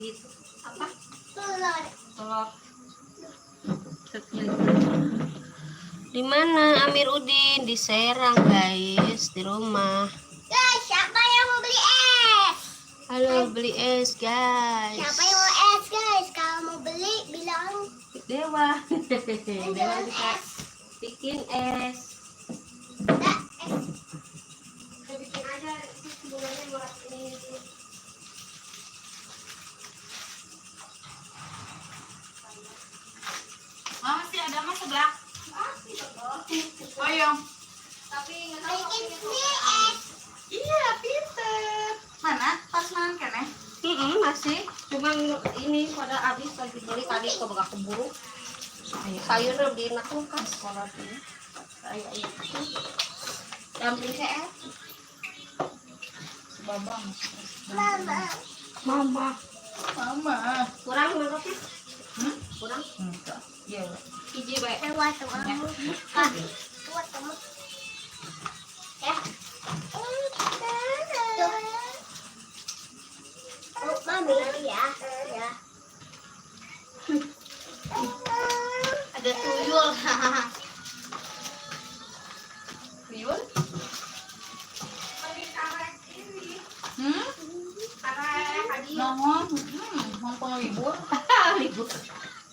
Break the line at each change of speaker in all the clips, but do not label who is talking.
Gitu. Apa? Telur. Di mana Amir Udin? Di Serang, guys, di rumah.
Guys, siapa yang mau beli es?
Halo, beli es, guys.
Siapa yang mau es, guys? Kalau mau beli, bilang
Dewa. Dewa bisa bikin es.
enggak es.
Kita bikin aja sebenarnya buat ini.
Masih ada mas sebelah. Oh iya.
Tapi nggak tahu
Bikin
waktunya
beli
tuh.
es.
Iya, pinter. Mana? Pas makan kan ya?
Masih. Cuman ini pada habis lagi beli tadi kebak keburu. Sayur di nak kulkas kalau ini. Saya itu. Dan beli es.
Babang.
Mama.
Mama.
Mama.
Kurang menurutnya? Kurang?
Enggak. Iya.
Hiji baik.
Lewat kamu. Ah, lewat kamu. Ya. Oh, mami ya. Ya.
Ada tuyul. Tuyul?
Nongol. Ngomong libur.
Libur.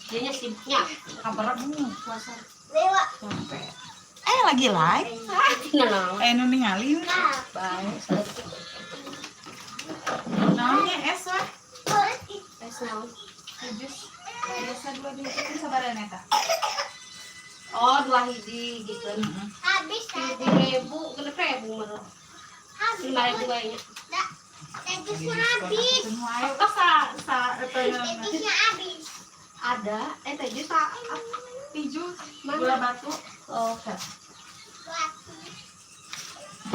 Dianya sibuknya.
Kabar
Puasa.
Lewat.
sampai. Lagi live.
Nah,
Nu ningali.
baik.
Namanya es lah.
Es naon?
Jus. Biasa 2 hiji sabaran eta.
Oh, 2 hiji gitu.
Habis ada.
7.000, genep 1.000 menurut.
Habis.
5.000 kayaknya.
Tajusnya habis.
Semua ayo sa
Tajusnya habis.
Ada, teh jus tak?
Tiju.
Mana?
Gula batu.
Oh, oke.
Buat.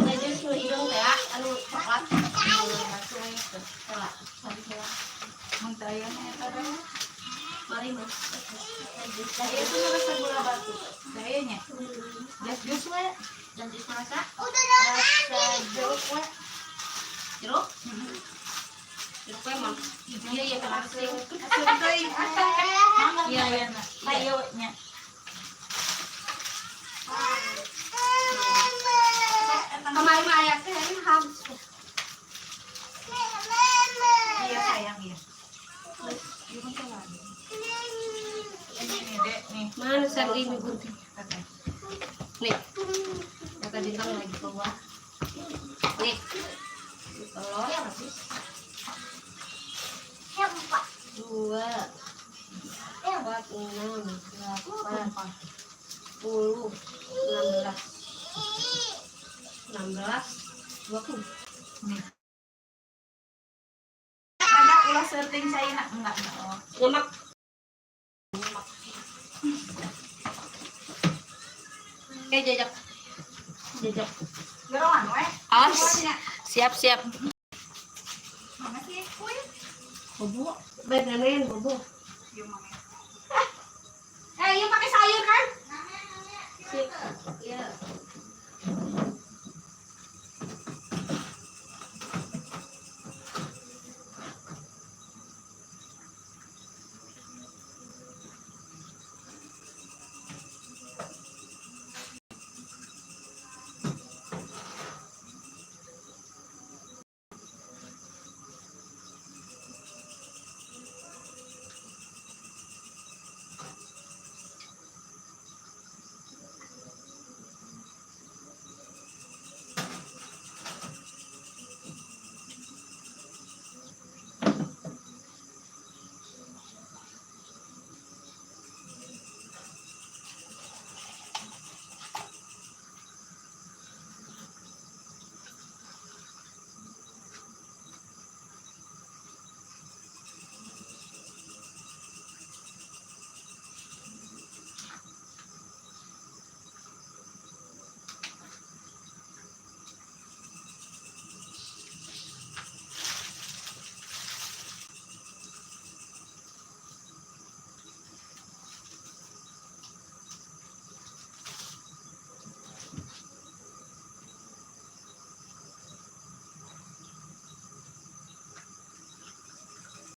Teh jus nu hidung teh, anu coklat. Batu we teh. Tolak. Habis lah.
Mun teu aya eta teh.
Mari Mas. Teh jus.
Tadi itu rasa gula batu. Dayanya. Jus we.
Dan jus rasa?
Udah dong
Rasa
habis.
jeruk we. Jeruk? Jeruk we mah. Iya, iya, kan asing.
Asal teuing asa. Mangga
Iya, iya.
Ayo nya.
Kemarin mah aya teh ini habis.
Iya sayang iya. Iya kan lagi. Ini Dek nih.
Mana sang ini gunting?
Teteh.
Nih. Kata bintang lagi keluar. Nih. Telur habis.
Empat.
2 4 6 8 10 16 20
Nih. Ada ulah setting saya enggak. Oh.
nyemak oke jajak
Geroan we.
awas siap
Mana sih kuy?
bobo beneran bobo
Yuk mami.
yuk pakai sayur kan siap ya